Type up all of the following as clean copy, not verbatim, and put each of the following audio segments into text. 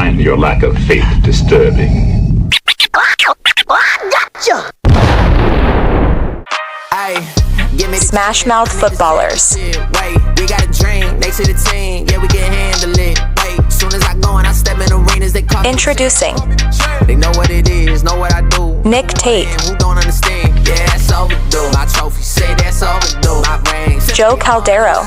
find your lack of faith disturbing. Gotcha! SmashMouth Footballerz. Wait, we got a dream next to the team. Yeah, we can handle it. Wait, soon as I go and I step in arenas, they call Introducing. They know what it is, know what I do. Nick Tate. Who don't understand? Yeah, that's overdue. My trophy say that's overdue. My ring. Joe Caldero.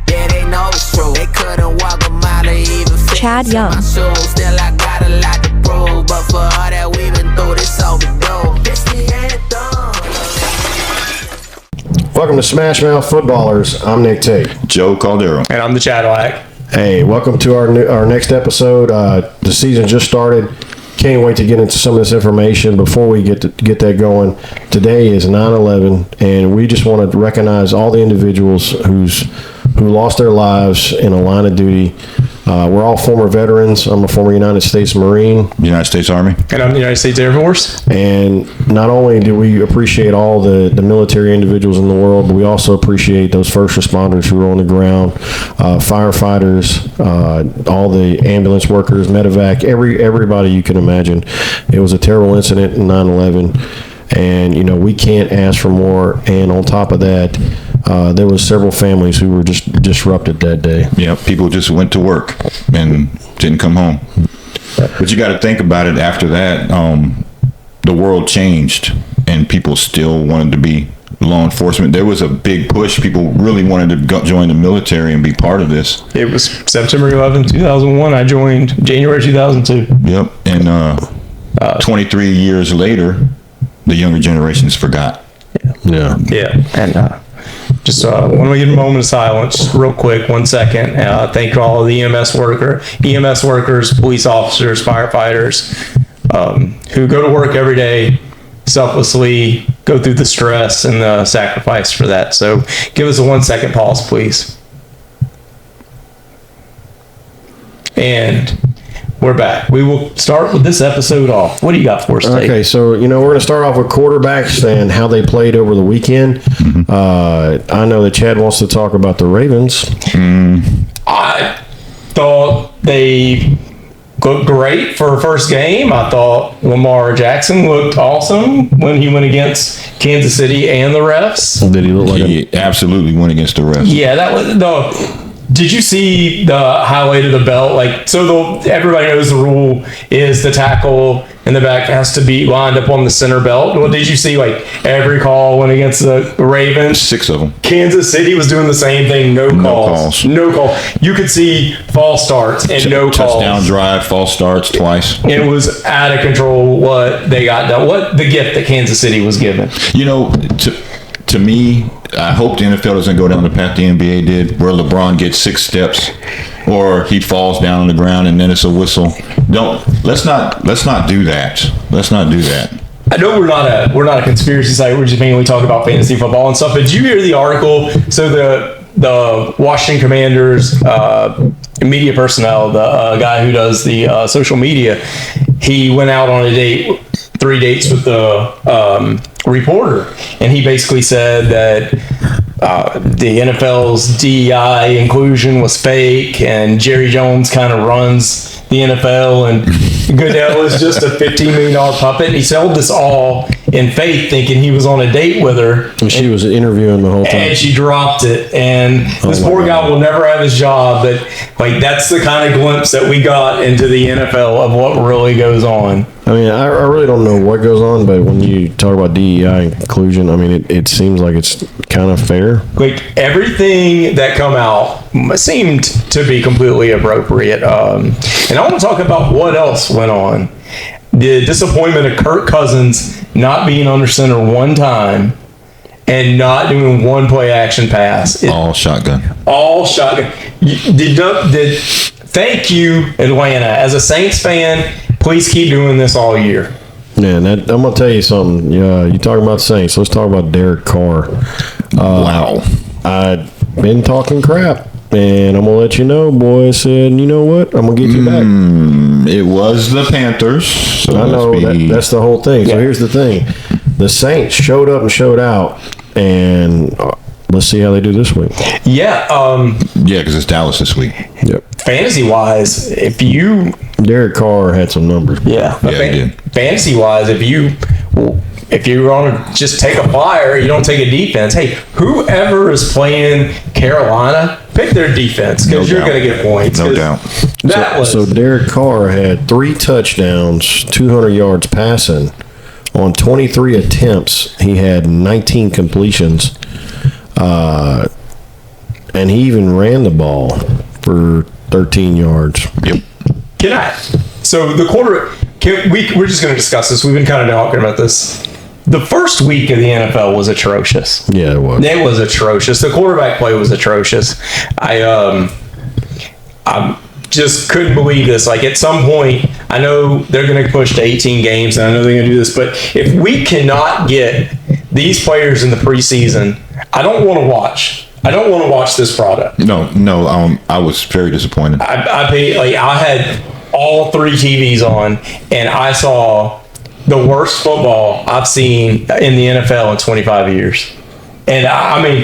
Yeah, they know it's true. They couldn't walk a mile or even fit Chad Young. my shoes. Still I got a lot to prove, but for all that we've been through, this overdue. This the anthem. Welcome to SmashMouth Footballerz. I'm Nick Tate. Joe Caldero. And I'm the Chadwick. Hey, welcome to our next episode. The season just started. Can't wait to get into some of this information. Before we get that going, today is 9/11, and we just want to recognize all the individuals who lost their lives in a line of duty. We're all former veterans. I'm a former United States Marine. United States Army. And I'm the United States Air Force. And not only do we appreciate all the military individuals in the world, but we also appreciate those first responders who are on the ground, firefighters, all the ambulance workers, medevac, everybody you can imagine. It was a terrible incident in 9/11, and we can't ask for more. And on top of that, there was several families who were just disrupted that day. Yeah, people just went to work and didn't come home. But you got to think about it. After that, the world changed, and people still wanted to be law enforcement. There was a big push. People really wanted to join the military and be part of this. It was September 11, 2001. I joined January 2002. Yep. And 23 years later, the younger generations forgot. Yeah. Yeah. And just want to get a moment of silence real quick, 1 second. Thank all of the EMS workers, police officers, firefighters, who go to work every day, selflessly go through the stress and the sacrifice for that. So give us a 1 second pause, please. And we're back. We will start with this episode off. What do you got for us today? Okay, so we're going to start off with quarterbacks and how they played over the weekend. I know that Chad wants to talk about the Ravens. I thought they looked great for a first game. I thought Lamar Jackson looked awesome when he went against Kansas City and the refs. Did he look like He absolutely went against the refs. Yeah, that was Did you see the highlight of the belt? Everybody knows the rule is the tackle in the back has to be lined up on the center belt. Well, did you see every call went against the Ravens? 6 of them. Kansas City was doing the same thing. No calls. No call. You could see false starts and no calls. Touchdown drive, false starts twice. It was out of control what they got done. What the gift that Kansas City was given. To me, I hope the NFL doesn't go down the path the NBA did, where LeBron gets 6 steps, or he falls down on the ground and then it's a whistle. Let's not do that. Let's not do that. I know we're not a conspiracy site. We're just mainly talking about fantasy football and stuff. But did you hear the article? So the Washington Commanders media personnel, the guy who does the social media, he went out on a date, 3 dates with the reporter, and he basically said that the NFL's DEI inclusion was fake, and Jerry Jones kind of runs the NFL, and Goodell is just a $15 million puppet. He sold this all in faith, thinking he was on a date with her. And she was interviewing the whole time. And she dropped it. And this poor guy will never have his job. But that's the kind of glimpse that we got into the NFL of what really goes on. I mean, I really don't know what goes on, but when you talk about DEI inclusion, I mean, it seems like it's kind of fair. Everything that come out seemed to be completely appropriate. And I want to talk about what else went on. The disappointment of Kirk Cousins not being under center one time and not doing one play action pass. All shotgun. Thank you, Atlanta. As a Saints fan, please keep doing this all year. Yeah, I'm going to tell you something. Yeah, you talking about Saints. Let's talk about Derek Carr. Wow. I've been talking crap, and I'm going to let you know, boys said, you know what? I'm going to get you back. It was the Panthers. So I know, that's the whole thing. So here's the thing. The Saints showed up and showed out, and let's see how they do this week. Yeah. Yeah, because it's Dallas this week. Yep. Fantasy wise, if you Derek Carr had some numbers. Yeah, Yeah, he did. Fantasy wise, if you're going to just take a flyer, you don't take a defense. Hey, whoever is playing Carolina, pick their defense because you're going to get points. No doubt. So Derek Carr had 3 touchdowns, 200 yards passing. On 23 attempts, he had 19 completions. And he even ran the ball for 13 yards. Yep. So the we're just going to discuss this. We've been kind of talking about this. The first week of the NFL was atrocious. Yeah, it was. It was atrocious. The quarterback play was atrocious. I just couldn't believe this. Like, at some point, I know they're going to push to 18 games, and I know they're going to do this, but if we cannot get these players in the preseason, I don't want to watch. I don't want to watch this product. No. I was very disappointed. I had all 3 TVs on, and I saw the worst football I've seen in the NFL in 25 years. And I mean,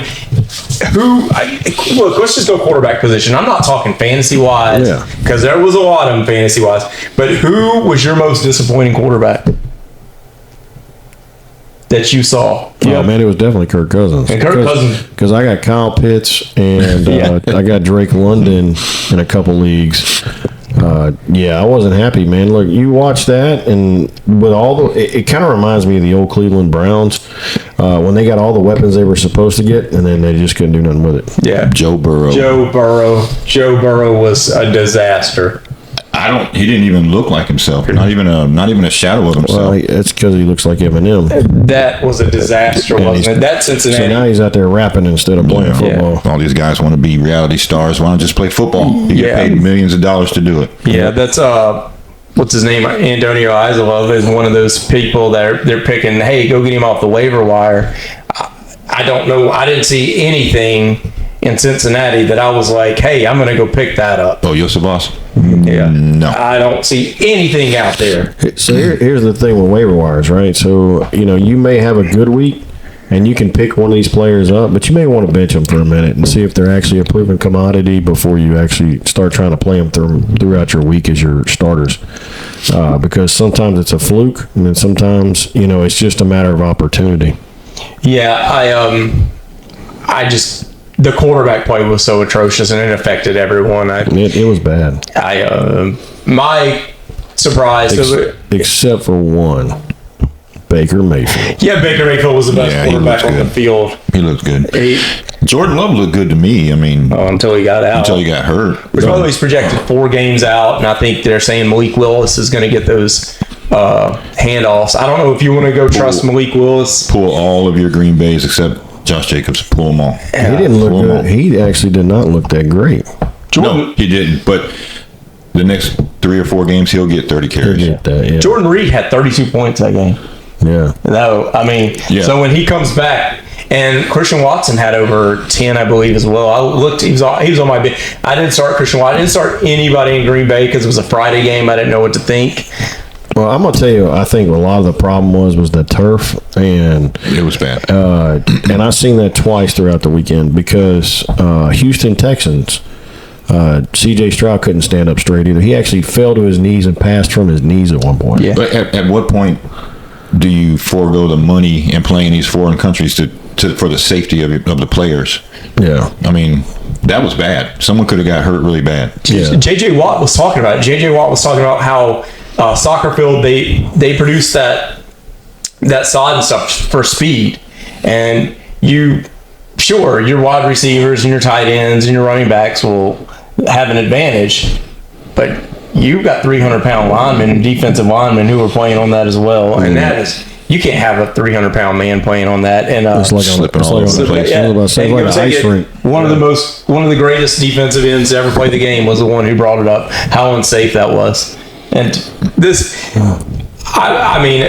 look, let's just go quarterback position. I'm not talking fantasy wise, because there was a lot of them fantasy wise. But who was your most disappointing quarterback that you saw? Oh, man, it was definitely Kirk Cousins. And Kirk Cousins. Because I got Kyle Pitts and I got Drake London in a couple leagues. I wasn't happy, man. Look, you watch that, and with all it kind of reminds me of the old Cleveland Browns when they got all the weapons they were supposed to get, and then they just couldn't do nothing with it. Yeah, Joe Burrow was a disaster. He didn't even look like himself. Not even a shadow of himself. Well, it's because he looks like Eminem. That was a disaster, wasn't it? That's Cincinnati. So now he's out there rapping instead of playing football. All these guys want to be reality stars. Why not just play football? You get paid millions of dollars to do it. Yeah, that's what's his name? Antonio Isalov is one of those people that they're picking. Hey, go get him off the waiver wire. I don't know. I didn't see anything in Cincinnati that I was like, hey, I'm going to go pick that up. Oh, Yosebas? Yeah. No. I don't see anything out there. So here's the thing with waiver wires, right? So, you may have a good week and you can pick one of these players up, but you may want to bench them for a minute and see if they're actually a proven commodity before you actually start trying to play them throughout your week as your starters. Because sometimes it's a fluke, and then sometimes, it's just a matter of opportunity. Yeah, the quarterback play was so atrocious, and it affected everyone. It was bad. My surprise, except for one, Baker Mayfield. Yeah, Baker Mayfield was the best quarterback on the field. He looked good. Jordan Love looked good to me. I mean, until he got out. Until he got hurt. Which, by the way, he's projected 4 games out, and I think they're saying Malik Willis is going to get those handoffs. I don't know if you want to go trust Malik Willis. Pull all of your Green Bays except Josh Jacobs. Pull them all. He didn't look good. He actually did not look that great. No, he didn't. But the next 3 or 4 games, he'll get 30 carries. He'll get that, yeah. Jordan Reed had 32 points that game. Yeah. No, I mean, so when he comes back, and Christian Watson had over 10, I believe, as well. I looked, he was on my bench. I didn't start Christian Watson. I didn't start anybody in Green Bay because it was a Friday game. I didn't know what to think. Well, I'm going to tell you, I think a lot of the problem was the turf, and it was bad. And I've seen that twice throughout the weekend because Houston Texans, C.J. Stroud couldn't stand up straight either. He actually fell to his knees and passed from his knees at one point. Yeah. But at what point do you forego the money and play in these foreign countries for the safety of the players? Yeah. I mean, that was bad. Someone could have got hurt really bad. Yeah. J.J. Watt was talking about it. J.J. Watt was talking about how soccer field, they produce that sod and stuff for speed. And your wide receivers and your tight ends and your running backs will have an advantage. But you've got 300-pound linemen and defensive linemen who are playing on that as well. And that is, you can't have a 300-pound man playing on that. And it's like slipping all over the place. Yeah. Like an ice rink. One of the greatest defensive ends to ever play the game was the one who brought it up. How unsafe that was. And this, I mean,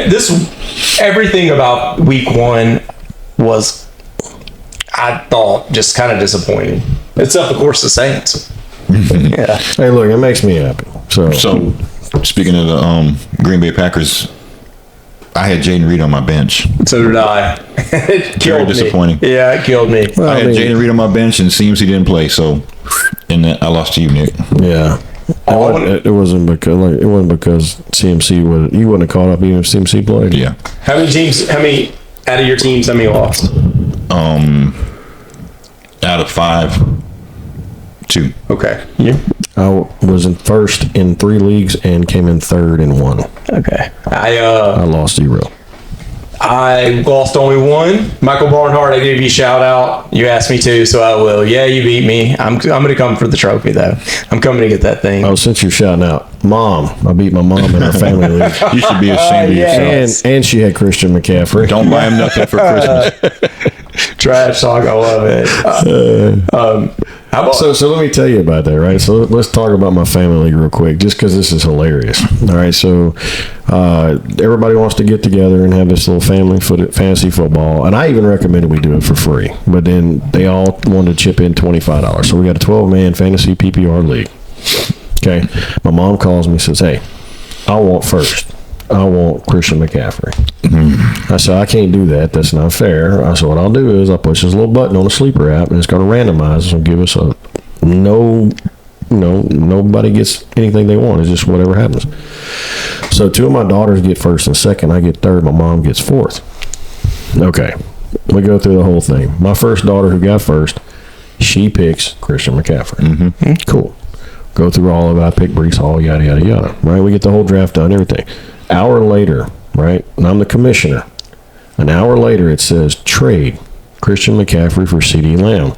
everything about week 1 was, I thought, just kind of disappointing. Except, of course, the Saints. Yeah. Hey, look, it makes me happy. So speaking of the Green Bay Packers, I had Jaden Reed on my bench. So did I. It killed me. Disappointing. Yeah, it killed me. I had Jaden Reed on my bench, and it seems he didn't play. So, and I lost to you, Nick. Yeah. It wasn't because CMC would. You wouldn't have caught up even if CMC played. Yeah. How many out of your teams? How many lost? Out of 5, 2. Okay. You? I was in first in 3 leagues and came in third in 1. Okay. I lost 0. I lost only 1. Michael Barnhart, I gave you a shout out. You asked me to, so I will. Yeah, you beat me. I'm going to come for the trophy, though. I'm coming to get that thing. Oh, since you're shouting out, Mom, I beat my mom in our family league. You should be ashamed of yourself. And she had Christian McCaffrey. Don't buy him nothing for Christmas. Trash talk, I love it. How about So let me tell you about that, right? So let's talk about my family league real quick, just because this is hilarious. All right, so everybody wants to get together and have this little fantasy football, and I even recommended we do it for free. But then they all wanted to chip in $25, so we got a 12-man fantasy PPR league. Okay, my mom calls me and says, "Hey, I want Christian McCaffrey." I said, "I can't do that. That's not fair." I said, "What I'll do is I'll push this little button on the sleeper app, and it's going to randomize and give us nobody gets anything they want. It's just whatever happens." So 2 of my daughters get first and second. I get third. My mom gets fourth. Okay, we go through the whole thing. My first daughter, who got first, she picks Christian McCaffrey. Cool. Go through all of it. I pick Breece Hall, yada, yada, yada. Right? We get the whole draft done, everything. Hour later, right? And I'm the commissioner. An hour later, it says, trade Christian McCaffrey for CeeDee Lamb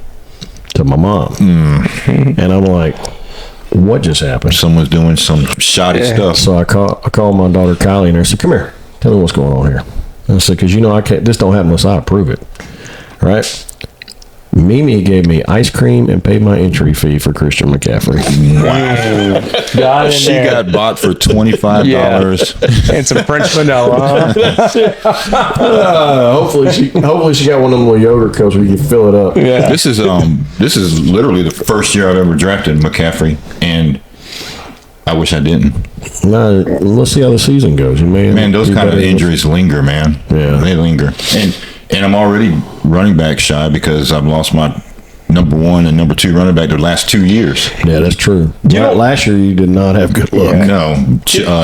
to my mom. And I'm like, what just happened? Someone's doing some shoddy stuff. So I called my daughter Kylie, and I said, "Come here. Tell me what's going on here." And I said, because I can't, this don't happen unless I approve it. Right? Mimi gave me ice cream and paid my entry fee for Christian McCaffrey. Got She got bought for $25. and some French vanilla. Hopefully she got one of them little yogurt cups where you can fill it up. Yeah. This is literally the first year I've ever drafted McCaffrey, and I wish I didn't. Nah, let's see how the season goes. Man, those kind of injuries linger, man. Yeah. They linger. And I'm already running back shy because I've lost my number 1 and number 2 running back the last 2 years. Yeah, that's true. Last year you did not have good luck. No,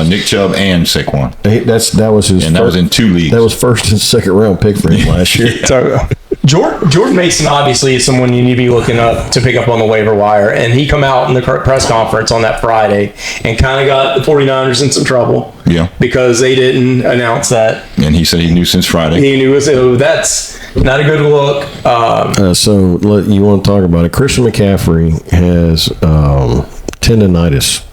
Nick Chubb and Saquon. That was his. And that was in 2 leagues. That was first and second round pick for him last year. So Jordan Mason obviously is someone you need to be looking up to pick up on the waiver wire, and he come out in the press conference on that Friday and kind of got the 49ers in some trouble. Yeah. Because they didn't announce that. And he said he knew since Friday. He knew it. So that's not a good look. So you want to talk about it? Christian McCaffrey has tendonitis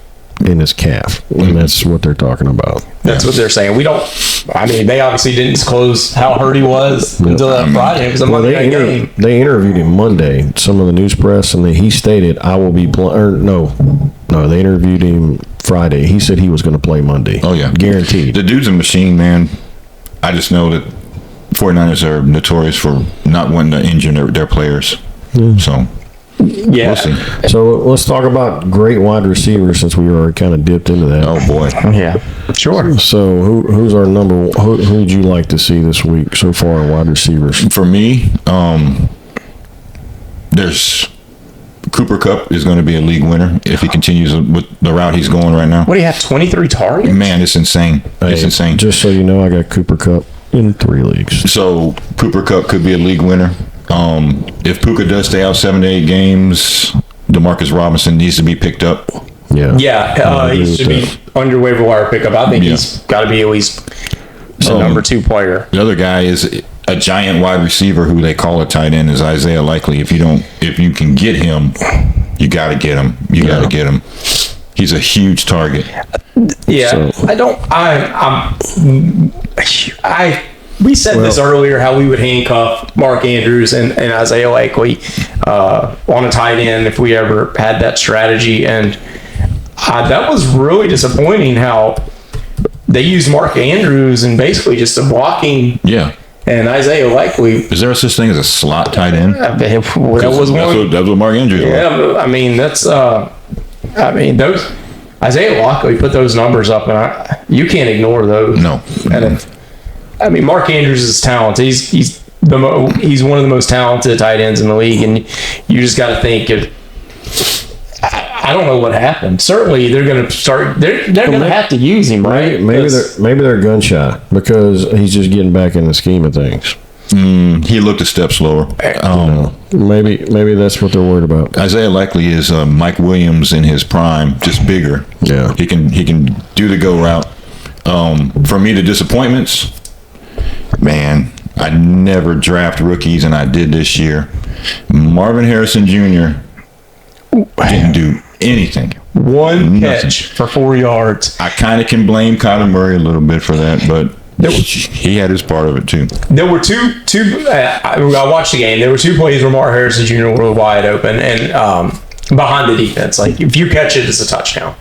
in his calf, and that's what they're talking about. That's what they're saying. They obviously didn't disclose how hurt he was until that Friday. It was a Monday night game. They interviewed him Monday, some of the news press, and he stated, "I will be playing." No, they interviewed him Friday. He said he was going to play Monday. Oh, yeah. Guaranteed. The dude's a machine, man. I just know that 49ers are notorious for not wanting to injure their players. So, yeah. we'll see. So let's talk about great wide receivers since we were kind of dipped into that. Oh, boy. Yeah. Sure. So who's our number one? Who would you like to see this week so far in wide receivers? For me, there's Cooper Kupp is going to be a league winner if he continues with the route he's going right now. What do you have, 23 targets? Man, it's insane. It's insane. Just so you know, I got Cooper Kupp in 3 leagues. So Cooper Kupp could be a league winner. If Puka does stay out 7 to 8 games, Demarcus Robinson needs to be picked up. Yeah. Yeah, he should be under waiver wire pickup. I think he's got to be at least a number 2 player. The other guy is a giant wide receiver who they call a tight end is Isaiah Likely. If you can get him, you got to get him. You got to get him. He's a huge target. Yeah, So- we said this earlier, how we would handcuff Mark Andrews and Isaiah Likely on a tight end if we ever had that strategy. And that was really disappointing how they used Mark Andrews and basically just a blocking. Yeah. And Isaiah Likely. Is there such thing as a slot tight end? That was one. That's what Mark Andrews was. Yeah, I mean, those Isaiah Likely put those numbers up, and you can't ignore those. No. And I mean, Mark Andrews is talented. He's one of the most talented tight ends in the league, and you just got to think I don't know what happened. Certainly, they're going to start. They're going to have to use him, right? Maybe they're gun shy because he's just getting back in the scheme of things. He looked a step slower. Maybe that's what they're worried about. Isaiah likely is Mike Williams in his prime, just bigger. Yeah, he can do the go route. For me, the disappointments, man, I never draft rookies, and I did this year. Marvin Harrison Jr. didn't do anything. One catch for 4 yards. I kind of can blame Kyler Murray a little bit for that, but he had his part of it too. There were two. I watched the game. There were 2 plays where Mark Harrison Jr. was wide open and behind the defense. Like if you catch it, it's a touchdown.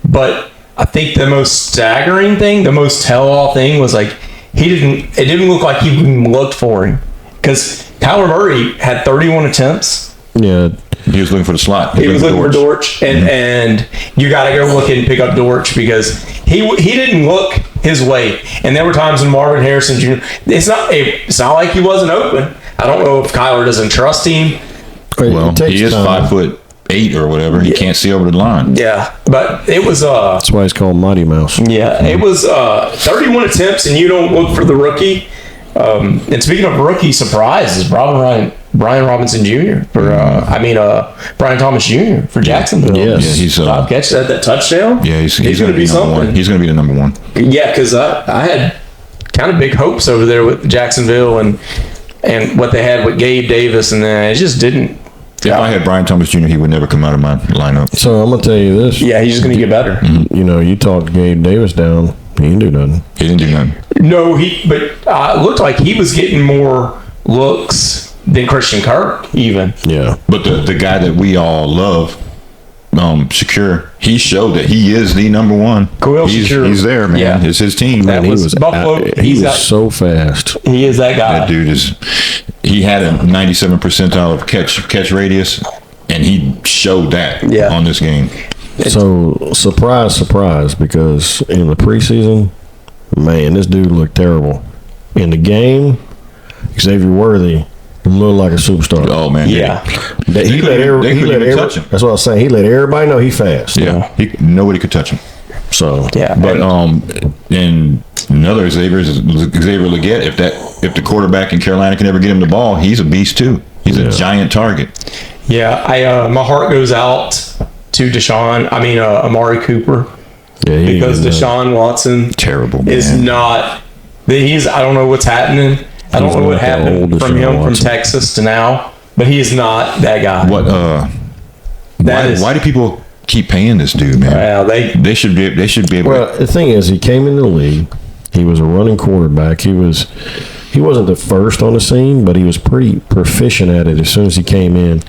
But I think the most staggering thing, the most tell-all thing, was like it didn't look like he even looked for him because Kyler Murray had 31 attempts. Yeah. He was looking for the slot. He was looking for Dortch, and you got to go look and pick up Dortch because he didn't look his way. And there were times when Marvin Harrison Jr. It's not like he wasn't open. I don't know if Kyler doesn't trust him. Well, he is 5'8" or whatever. He can't see over the line. Yeah, but it was that's why he's called Mighty Mouse. Yeah, it was 31 attempts, and you don't look for the rookie. And speaking of rookie surprises, Brian Robinson Jr. for Brian Thomas Jr. for Jacksonville. Yes. Yeah, he's catch that touchdown. Yeah, he's going to be something. He's going to be the number one. Yeah, because I had kind of big hopes over there with Jacksonville and what they had with Gabe Davis, and then it just didn't. If I had Brian Thomas Jr., he would never come out of my lineup. So I'm going to tell you this. Yeah, he's just going to get better. You know, you talked Gabe Davis down. He didn't do nothing. He didn't do nothing. No, but it looked like he was getting more looks than Christian Kirk, even. Yeah. But the guy that we all love, Shakir, he showed that he is the number one. He's there, man. Yeah. It's his team. That was Buffalo. He was so fast. He is that guy. That dude he had a 97 percentile of catch radius, and he showed that on this game. So, surprise, because in the preseason, man, this dude looked terrible. In the game, Xavier Worthy looked like a superstar. Oh, man. Yeah. They couldn't even touch him. That's what I was saying. He let everybody know he's fast. Yeah. Nobody could touch him. So, yeah. But and another Xavier Legette. If the quarterback in Carolina can ever get him the ball, he's a beast too. He's a giant target. Yeah, my heart goes out to Amari Cooper. Yeah, because Deshaun Watson is not. I don't know what's happening. I don't know what happened from him from Texas to now, but he is not that guy. Why do people keep paying this dude, man? Well, they should be able. Well, the thing is, he came in the league. He was a running quarterback. He wasn't the first on the scene, but he was pretty proficient at it as soon as he came in.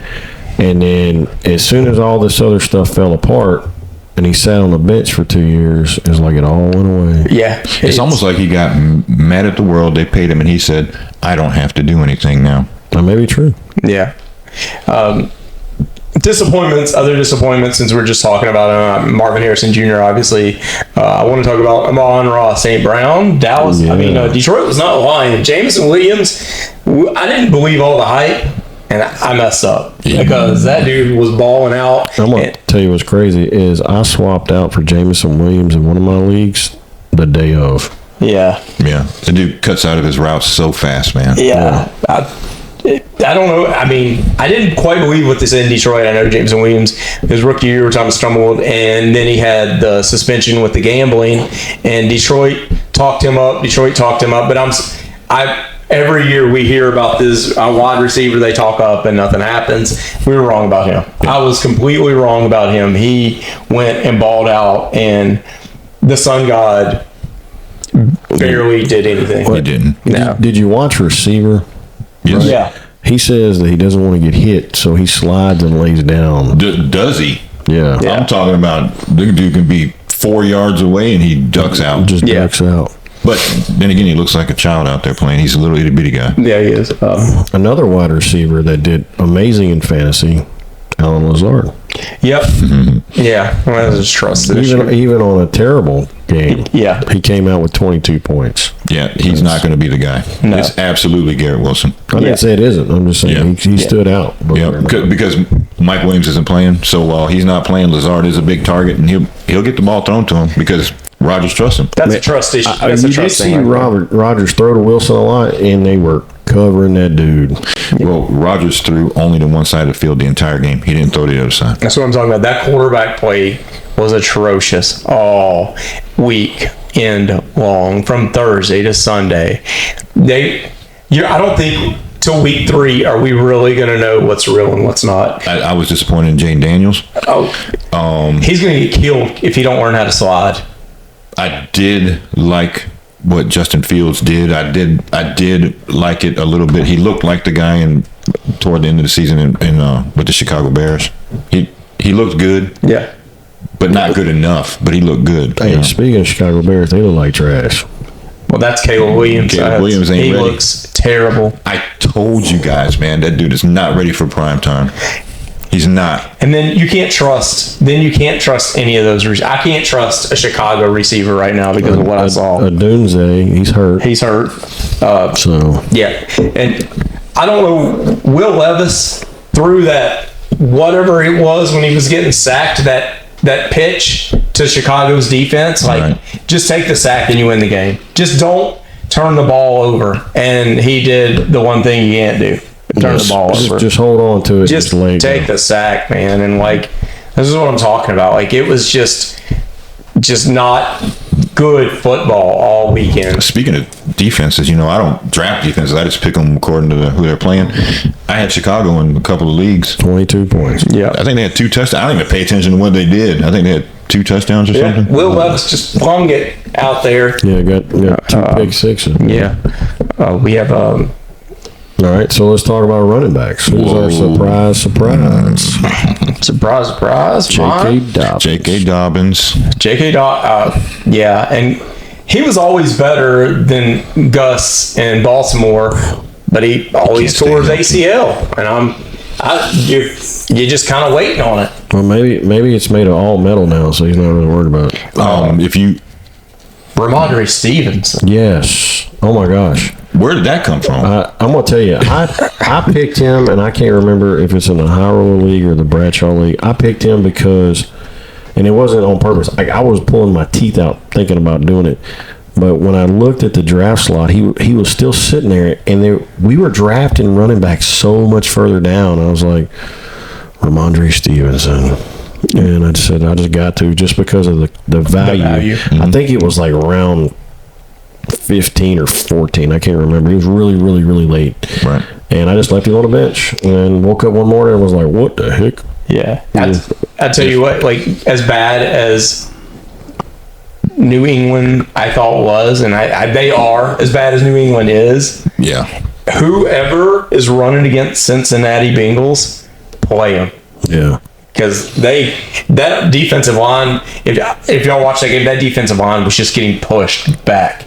And then as soon as all this other stuff fell apart, and he sat on the bench for 2 years, it's like it all went away. Yeah. It's almost like he got mad at the world. They paid him, and he said, I don't have to do anything now. That may be true. Yeah. Other disappointments, since we're just talking about Marvin Harrison Jr., obviously. I want to talk about Amon-Ra St. Brown. Dallas, Detroit was not lying. Jameson Williams, I didn't believe all the hype. And I messed up because that dude was balling out. I'm going to tell you what's crazy is I swapped out for Jameson Williams in one of my leagues the day of. Yeah. Yeah. The dude cuts out of his routes so fast, man. Yeah. I don't know. I mean, I didn't quite believe what they said in Detroit. I know Jameson Williams, his rookie year, Thomas stumbled, and then he had the suspension with the gambling, and Detroit talked him up. But every year we hear about this wide receiver they talk up and nothing happens. We were wrong about him. I was completely wrong about him. He went and balled out, and the sun god barely did anything. He didn't. No. Did you watch receiver? Yes. Right? Yeah. He says that he doesn't want to get hit, so he slides and lays down. Does he? Yeah. I'm talking about the dude can be 4 yards away and he ducks out. Just ducks out. But then again, he looks like a child out there playing. He's a little itty bitty guy. Yeah, he is. Another wide receiver that did amazing in fantasy, Alan Lazard. Yep. Yeah. Well, that was trust issue. Even on a terrible game, Yeah. he came out with 22 points. Yeah, he's not going to be the guy. No. It's absolutely Garrett Wilson. I didn't say it isn't. I'm just saying Yeah. he stood out. Yeah, because Mike Williams isn't playing, so while he's not playing, Lazard is a big target, and he'll get the ball thrown to him because Rodgers trusts him. That's a trust issue. That's a you did trust see thing. Right Rodgers throw to Wilson a lot, and they were covering that dude. Well, Rodgers threw only to one side of the field the entire game. He didn't throw to the other side. That's what I'm talking about. That quarterback play was atrocious all weekend long, from Thursday to Sunday. I don't think till week 3 are we really going to know what's real and what's not. I was disappointed in Jane Daniels. He's going to get killed if he don't learn how to slide. I did like what Justin Fields did. I did like it a little bit. He looked like the guy toward the end of the season in with the Chicago Bears. He looked good. Yeah. But not good enough. But he looked good. Hey, speaking of Chicago Bears, they look like trash. Well, that's Caleb Williams. Caleb Williams ain't he ready. looks terrible. I told you guys, man, that dude is not ready for prime time. He's not. And then you can't trust any of those. I can't trust a Chicago receiver right now because of what I saw. Dunze, he's hurt. He's hurt. So Yeah. And I don't know, Will Levis threw that, whatever it was when he was getting sacked, that pitch to Chicago's defense. Like, Right. just take the sack and you win the game. Just don't turn the ball over. And he did the one thing you can't do. Turn the ball over. Just hold on to it. Just lay take down. the sack, man. And like, this is what I'm talking about. Like, it was just not good football all weekend. Speaking of defenses, I don't draft defenses. I just pick them according to who they're playing. I had Chicago in a couple of leagues. 22 points. Yeah. I think they had 2 touchdowns. I don't even pay attention to what they did. I think they had 2 touchdowns or something. Will Levis just flung it out there. Yeah, got 2 pick sixes. Yeah. We have All right, so let's talk about running backs. Who's our surprise? surprise. J.K. Dobbins. J.K. Dobbins. J.K. Yeah, and he was always better than Gus in Baltimore, but he always tore his ACL, and you're just kind of waiting on it. Well, maybe it's made of all metal now, so he's not really worried about it. If you, Ramondre Stevenson. Yes. Oh my gosh. where did that come from? I'm gonna tell you, I picked him, and I can't remember if it's in the High Roller League or the Bradshaw League. I picked him because, and it wasn't on purpose. I was pulling my teeth out thinking about doing it, but when I looked at the draft slot, he was still sitting there, and we were drafting running back so much further down. I was like, Ramondre Stevenson. And I said, I just got to, just because of the value. Mm-hmm. I think it was like around 15 or 14. I can't remember. He was really, really, really late. Right. And I just left him on the bench and woke up one morning and was like, what the heck? Yeah. I tell you what, like, as bad as New England I thought was, and they are as bad as New England is. Yeah. Whoever is running against Cincinnati Bengals, play them. Yeah. Because that defensive line, if y'all watch that game, that defensive line was just getting pushed back,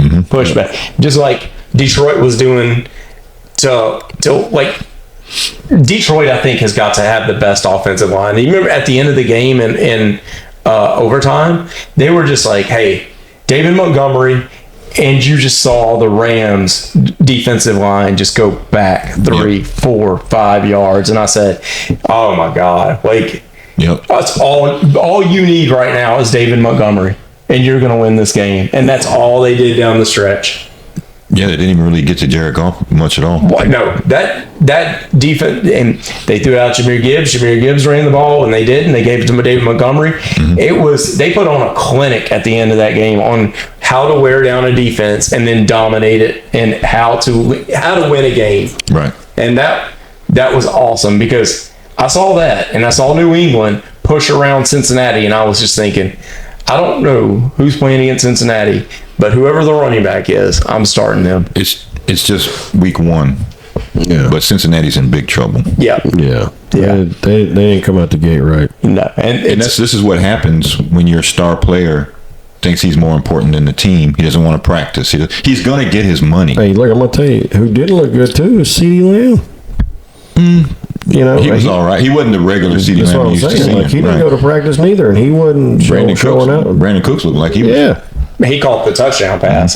just like Detroit was doing to like Detroit. I think has got to have the best offensive line. You remember at the end of the game in overtime, they were just like, "Hey, David Montgomery." And you just saw the Rams defensive line just go back 3, 4, 5 yards. And I said, oh my God, like, Yep. that's all you need right now is David Montgomery, and you're going to win this game. And that's all they did down the stretch. Yeah, they didn't even really get to Jared Goff much at all. What? No, that defense, and they threw out Jahmyr Gibbs. Jahmyr Gibbs ran the ball, and they did, and they gave it to David Montgomery. Mm-hmm. They put on a clinic at the end of that game on how to wear down a defense and then dominate it, and how to win a game. Right. And that was awesome, because I saw that, and I saw New England push around Cincinnati, and I was just thinking, I don't know who's playing against Cincinnati, but whoever the running back is, I'm starting them. It's just week 1. Yeah. But Cincinnati's in big trouble. Yeah. Yeah. They didn't come out the gate right. No. And this is what happens when your star player thinks he's more important than the team. He doesn't want to practice. He's going to get his money. Hey, look, I'm going to tell you, who didn't look good too is CeeDee Lamb. You know, He was all right. He wasn't the regular CeeDee That's Lamb what we I'm used to saying. see. Like, he didn't go to practice neither, and he wasn't showing out. Brandon Cooks looked like he was. Yeah. He caught the touchdown pass.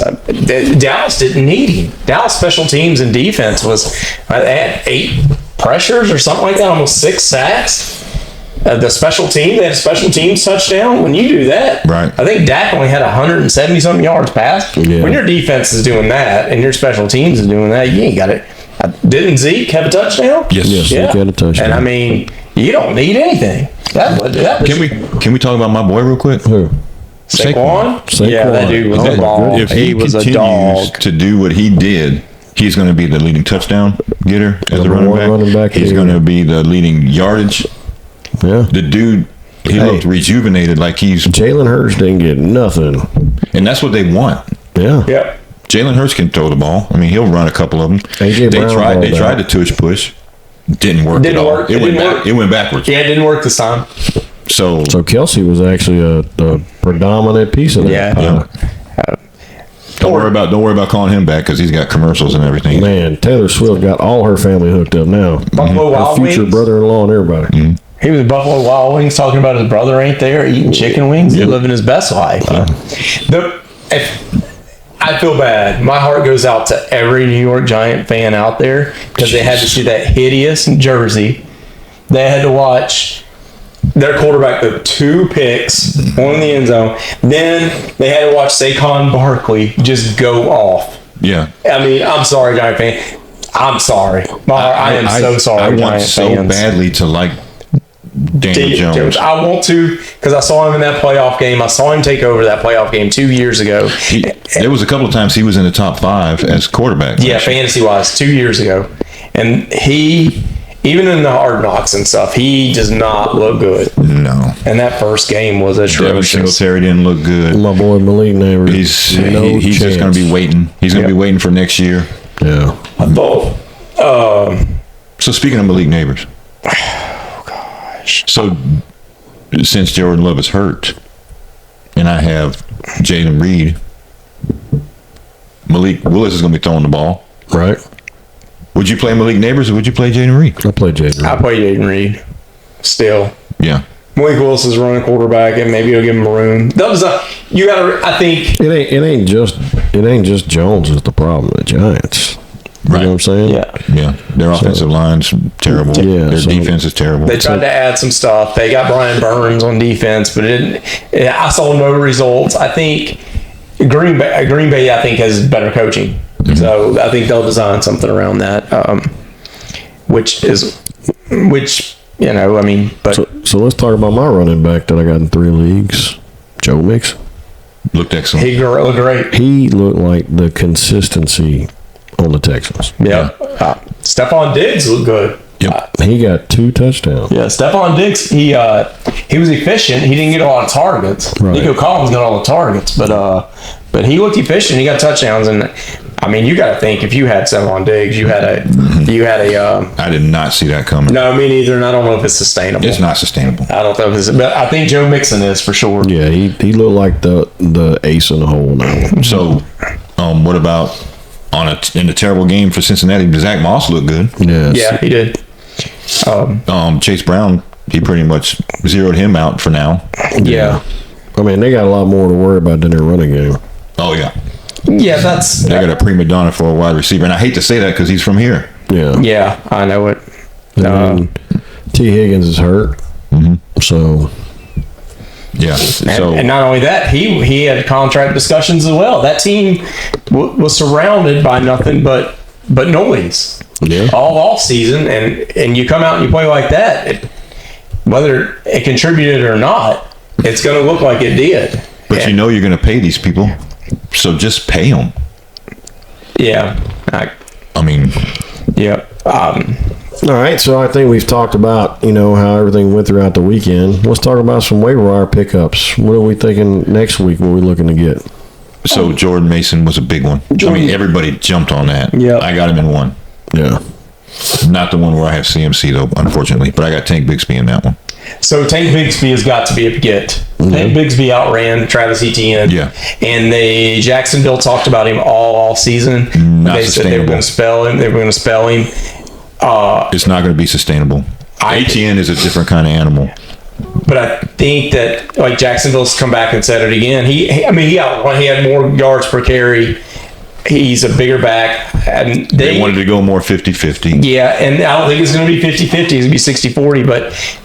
Dallas didn't need him. Dallas special teams and defense they had 8 pressures or something like that, almost 6 sacks. The special team, they had a special teams touchdown. When you do that, Right. I think Dak only had 170 something yards passed. Yeah. When your defense is doing that and your special teams is doing that, you ain't got it. Didn't Zeke have a touchdown? Yes. Zeke had a touchdown. And I mean, you don't need anything. That was Can we talk about my boy real quick? Who? Saquon? Yeah, that dude was Oh, a my ball. goodness. If he was a continues dog. to do what he did, he's going to be the leading touchdown getter as a Number one running back He's here. going to be the leading yardage. Yeah. The dude, he looked rejuvenated, like he's, Jalen Hurts didn't get nothing. and that's what they want. Yeah. Yep. Jalen Hurts can throw the ball. I mean, he'll run a couple of them. A.J. They Brown tried. They balled tried out. to tush push. Didn't work Didn't at all. work. It It went didn't back. work. It went backwards. Yeah, it didn't work this time. So So Kelsey was actually a predominant piece of that. Yeah. don't worry about calling him back because he's got commercials and everything. Man, Taylor Swift got all her family hooked up now. Buffalo Her Wild future Wings. brother-in-law and everybody. He was at Buffalo Wild Wings talking about his brother ain't there eating chicken wings. He's living his best life. I feel bad. My heart goes out to every New York Giant fan out there because they had to see that hideous jersey. They had to watch their quarterback throw 2 picks, one in the end zone. Then they had to watch Saquon Barkley just go off. Yeah. I mean, I'm sorry, Giant fan. I'm sorry. I am so sorry, I want Giant so fans. badly to like Daniel Jones. I want to because I saw him in that playoff game. I saw him take over that playoff game 2 years ago. There was a couple of times he was in the top 5 as quarterback. Yeah, fantasy-wise, 2 years ago. And he, even in the hard knocks and stuff, he does not look good. No. And that first game was Devin atrocious. Singletary didn't look good. My boy Malik Neighbors. He's just going to be waiting. He's going to be waiting for next year. Yeah. I thought, So speaking of Malik Neighbors. So since Jordan Love is hurt, and I have Jalen Reed, Malik Willis is going to be throwing the ball. Right. Would you play Malik Neighbors or would you play Jalen Reed? I played Jaden. I play Jaden Reed still. Yeah. Malik Willis is running quarterback, and maybe he'll give him room. That was you got to. I think. It ain't just Jones is the problem. The Giants. You know what I'm saying? Yeah. Yeah. Their offensive line's terrible. Yeah, Their so- defense is terrible. They tried to add some stuff. They got Brian Burns on defense, but I saw no results. I think Green Bay, I think, has better coaching. Mm-hmm. So I think they'll design something around that, which you know, I mean, but So let's talk about my running back that I got in 3 leagues, Joe Mixon. Looked excellent. he looked great. He looked like the consistency on the Texans. Yeah. Stephon Diggs looked good. Yep. He got 2 touchdowns. Yeah, Stephon Diggs, he was efficient. He didn't get a lot of targets. Right. Nico Collins got all the targets, but he looked efficient. He got touchdowns, and I mean, you got to think if you had Stephon Diggs, you had a. I did not see that coming. No, me neither, and I don't know if it's sustainable. It's not sustainable. I don't know if it's, but I think Joe Mixon is for sure. Yeah, he looked like the ace in the hole in that one. So, what about in a terrible game for Cincinnati? Zach Moss looked good. Yes. Yeah, he did. Chase Brown, he pretty much zeroed him out for now. Yeah. I mean, they got a lot more to worry about than their running game. Oh yeah, Yeah, that's. they got a prima donna for a wide receiver, and I hate to say that because he's from here. Yeah. Yeah, I know it. And then T. Higgins is hurt. So, Yeah. So And not only that, he had contract discussions as well. That team was surrounded by nothing but noise all off season, and you come out and you play like that, whether it contributed or not, it's going to look like it did. but you know you're going to pay these people, so just pay them. Yeah. I mean, Yeah. all right. So I think we've talked about, how everything went throughout the weekend. Let's talk about some waiver wire pickups. What are we thinking next week? What are we looking to get? so Jordan Mason was a big one. I mean, everybody jumped on that. Yeah. I got him in one. Yeah. Not the one where I have CMC though, unfortunately, but I got Tank Bigsby in that one. So Tank Bigsby has got to be a get. Tank Bigsby outran Travis Etienne. Yeah. And Jacksonville talked about him all season. Not They said they were sustainable. going to spell him. They were going to spell him. It's not going to be sustainable. ATN is a different kind of animal. But I think that like Jacksonville's come back and said it again. He had more yards per carry. He's a bigger back. And They wanted to go more 50-50. Yeah, and I don't think it's going to be 50-50. It's going to be 60-40.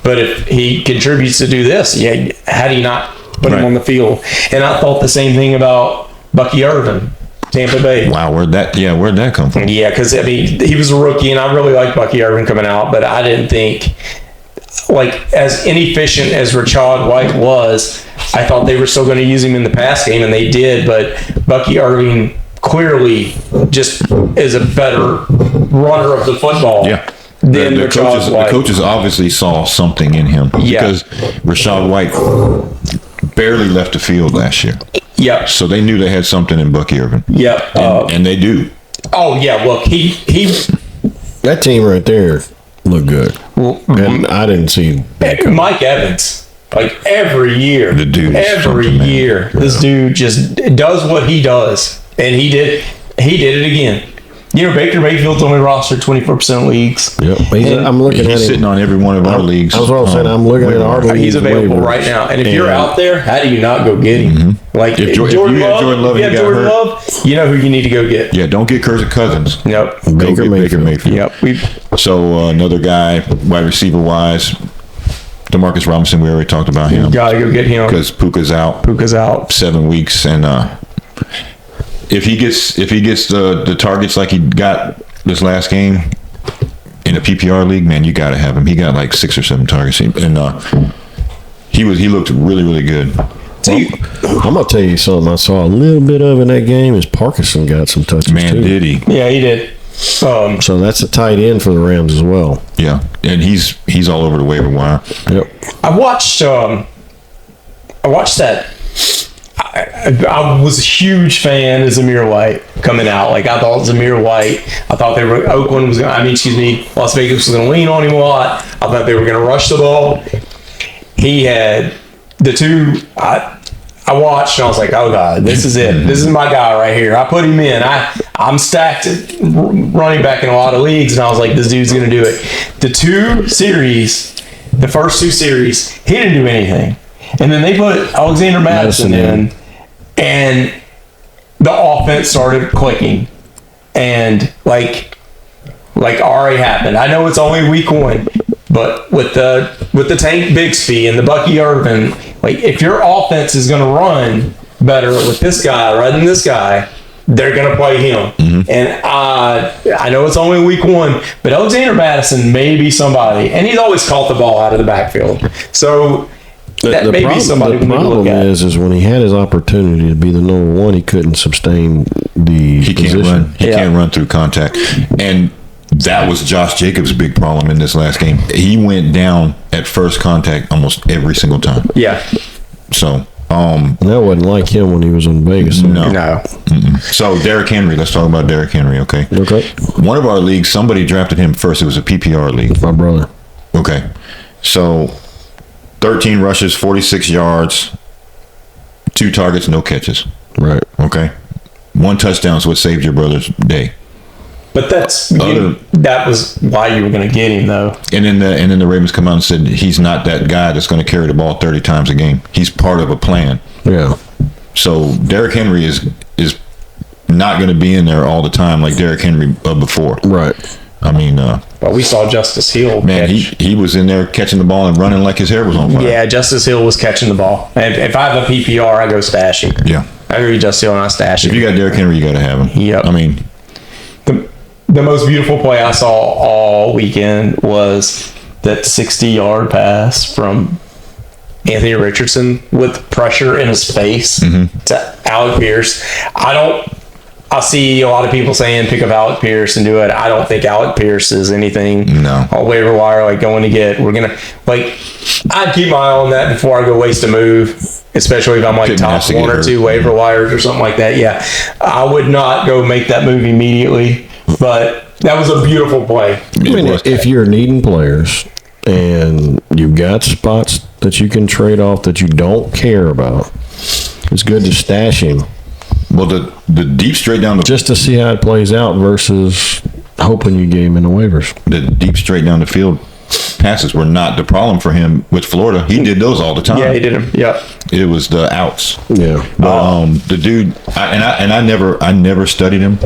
But if he contributes to do this, yeah, how do you not put him on the field? And I thought the same thing about Bucky Irvin, Tampa Bay. Wow, where'd that come from? Yeah, because I mean he was a rookie, and I really liked Bucky Irvin coming out, but I didn't think like as inefficient as Rashad White was, I thought they were still going to use him in the pass game, and they did. But Bucky Irvin clearly just is a better runner of the football. Yeah. Than The Rashad White. coaches obviously saw something in him because Rashad White barely left the field last year. Yep. So they knew they had something in Bucky Irvin. Yep. And they do. Oh yeah. Look, he. That team right there looked good. And I didn't see Mike Evans. Like every year, The dude is every something, man. year, this dude just does what he does, and he did it again. You know, Baker Mayfield's only rostered 24% leagues. Yep. I'm looking at He's him. sitting on every one of our leagues. That's what I was saying. I'm looking at our leagues. He's available waivers. right now, and if you're out there, how do you not go get him? Like If you Jordan had Love, Jordan Love if you and have he got Jordan hurt. Love, you know who you need to go get. Yeah, don't get Kirk Cousins. Yep. Go Baker get Mayfield. Baker Mayfield. Yep. So another guy, wide receiver wise, Demarcus Robinson. We already talked about him Gotta go get him. because Puka's out. Puka's out. 7 weeks, and if he gets the targets like he got this last game in a PPR league, man, you got to have him. He got like 6 or 7 targets, and he looked really, really good. I'm gonna tell you something. I saw a little bit of in that game. Is Parkinson got some touches Man, too? did he? Yeah, he did. So that's a tight end for the Rams as well. Yeah, and he's all over the waiver wire. Yep. I watched that. I was a huge fan of Zamir White coming out. Like I thought Zamir White. I thought Las Vegas was going to lean on him a lot. I thought they were going to rush the ball. He had the two. I watched and I was like, oh God, this is it. This is my guy right here. I put him in. I'm stacked at running back in a lot of leagues, and I was like, this dude's going to do it. The first two series, he didn't do anything. And then they put Alexander Madison in, and the offense started clicking. And like already happened. I know it's only week 1, but with the Tank Bixby and the Bucky Irvin, like if your offense is going to run better with this guy rather than this guy, they're going to play him. And I know it's only week 1, but Alexander Madison may be somebody, and he's always caught the ball out of the backfield. So that may be somebody we need to look at. is when he had his opportunity to be the number 1, he couldn't sustain the He position. can't run. He can't run through contact, and that was Josh Jacobs' big problem in this last game. He went down at first contact almost every single time. Yeah. So, That wasn't like him when he was in Vegas. No. So Derrick Henry. Let's talk about Derrick Henry. Okay. Okay. One of our leagues, somebody drafted him first. It was a PPR league. My brother. Okay. So 13 rushes, 46 yards, 2 targets, no catches. Right. Okay. 1 touchdown is what saved your brother's day. But that was why you were going to get him, though. And then the Ravens come out and said he's not that guy that's going to carry the ball 30 times a game. He's part of a plan. Yeah. So Derrick Henry is not going to be in there all the time like Derrick Henry before. Right. I mean, But we saw Justice Hill. man, he was in there catching the ball and running like his hair was on fire. Yeah, Justice Hill was catching the ball. And if I have a PPR, I go stash him. Yeah. I agree, Justice Hill, and I stash him. If you got Derrick Henry, you got to have him. Yep. I mean, The most beautiful play I saw all weekend was that 60-yard pass from Anthony Richardson with pressure in his face to Alec Pierce. I see a lot of people saying pick up Alec Pierce and do it. I don't think Alec Pierce is anything on waiver wire like going to get. I'd keep my eye on that before I go waste a move, especially if I'm like top 1 or 2 waiver wires or something like that. Yeah, I would not go make that move immediately. But that was a beautiful play. I mean, if you're needing players and you've got spots that you can trade off that you don't care about, it's good to stash him. well, the deep straight down the Just to see how it plays out versus hoping you gave him in the waivers. The deep straight down the field passes were not the problem for him with Florida. He did those all the time. Yeah, he did them. Yeah. It was the outs. Yeah. But the dude, I never studied him.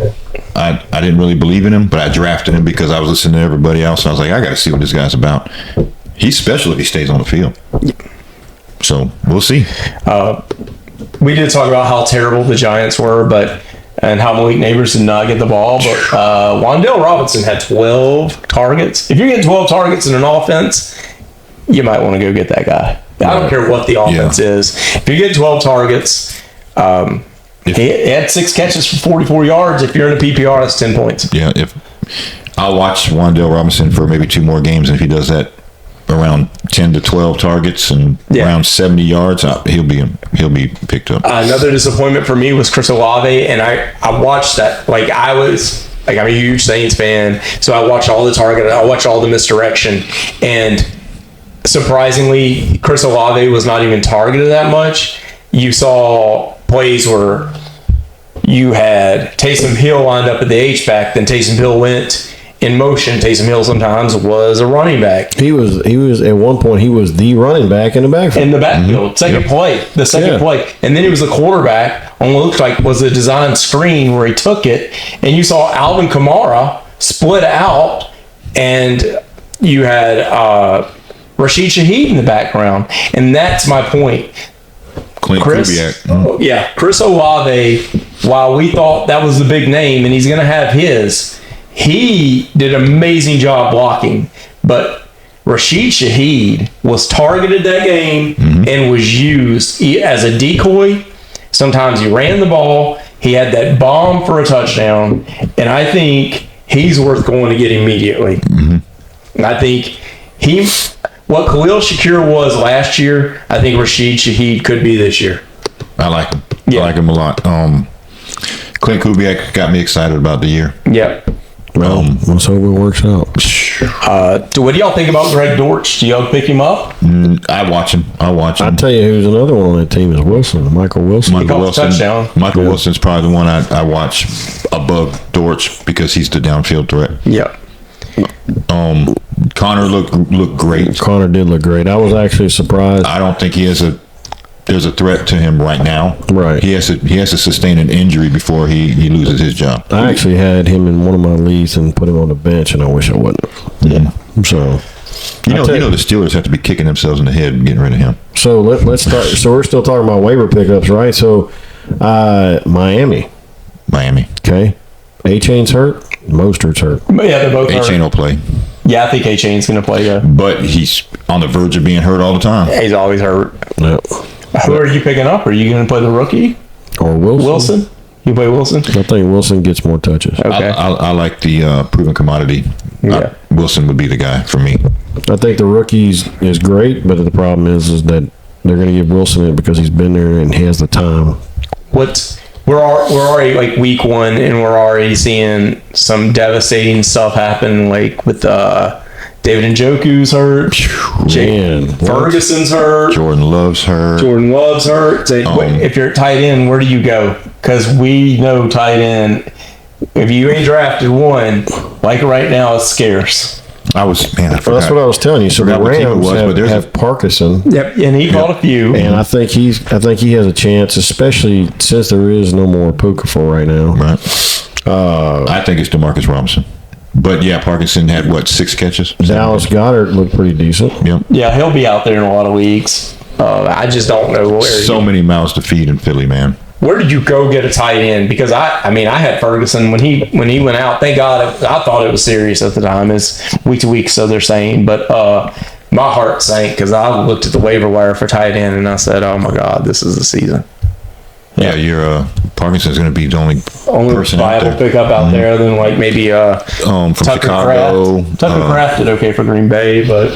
I didn't really believe in him, but I drafted him because I was listening to everybody else. And I was like, I got to see what this guy's about. He's special if he stays on the field. So we'll see. We did talk about how terrible the Giants were, and how Malik Neighbors did not get the ball, but Wan'Dale Robinson had 12 targets. If you're getting 12 targets in an offense, you might want to go get that guy. I don't care what the offense is. If you get 12 targets, he had 6 catches for 44 yards. If you're in a PPR, that's 10 points. Yeah, if I'll watch Wan'Dale Robinson for maybe 2 more games, and if he does that around 10 to 12 targets and around 70 yards, he'll be picked up. Another disappointment for me was Chris Olave, and I watched that. I'm a huge Saints fan, so I watched all the target, I watched all the misdirection, and surprisingly, Chris Olave was not even targeted that much. You saw plays where you had Taysom Hill lined up at the H-back, then Taysom Hill went in motion. Taysom Hill sometimes was a running back. He was at one point he was the running back in the backfield. In the backfield, second play, and then he was the quarterback on what looked like was a design screen where he took it, and you saw Alvin Kamara split out, and you had Rashid Shaheed in the background, and that's my point. Chris Olave, while we thought that was the big name and he's going to have his, he did an amazing job blocking, but Rashid Shaheed was targeted that game and was used as a decoy. Sometimes he ran the ball. He had that bomb for a touchdown, and I think he's worth going to get immediately. And I think what Khalil Shakir was last year, I think Rashid Shaheed could be this year. I like him. I like him a lot. Clint Kubiak got me excited about the year. Yeah. Well, let's hope it works out. What do y'all think about Greg Dortch? Do y'all pick him up? I watch him. I tell you who's another one on that team is Wilson. Michael Wilson. Touchdown. Michael Wilson's probably the one I watch above Dortch because he's the downfield threat. Yeah. Connor looked great. Connor did look great. I was actually surprised. I don't think there's a threat to him right now. Right. He has to sustain an injury before he loses his job. I actually had him in one of my leagues and put him on the bench, and I wish I wouldn't. Yeah. So, you know the Steelers have to be kicking themselves in the head and getting rid of him. So let's start. So we're still talking about waiver pickups, right? So, Miami. Okay. A-Chain's hurt. Mostert's hurt. Yeah, they're both hurt. A-Chain will play. Yeah, I think A-Chain's going to play, yeah. But he's on the verge of being hurt all the time. He's always hurt. Yep. Who are you picking up? Are you going to play the rookie? Or Wilson? You play Wilson? I think Wilson gets more touches. Okay. I like the proven commodity. Yeah. Wilson would be the guy for me. I think the rookies is great, but the problem is that they're going to give Wilson it because he's been there and he has the time. We're already like week 1, and we're already seeing some devastating stuff happen, like with David Njoku's hurt. Ferguson's hurt. Jordan Love's hurt. If you're tight end, where do you go? Because we know tight end, if you ain't drafted one, like right now, it's scarce. I forgot. Well, that's what I was telling you. So the Rams have Parkinson. Yep, and he caught a few. And I think he has a chance, especially since there is no more Puka for right now. Right. I think it's DeMarcus Robinson. But yeah, Parkinson had 6 catches? Dallas Goedert looked pretty decent. Yep. Yeah, he'll be out there in a lot of leagues. I just don't know where. So many mouths to feed in Philly, man. Where did you go get a tight end? Because I had Ferguson when he went out. Thank God, I thought it was serious at the time. It's week to week, so they're saying. But my heart sank because I looked at the waiver wire for tight end and I said, "Oh my God, this is the season." Yeah, your Parkinson's going to be the only person viable out there. Pickup out there than like maybe from Tucker Chicago. Kraft. Tucker Kraft did okay for Green Bay, but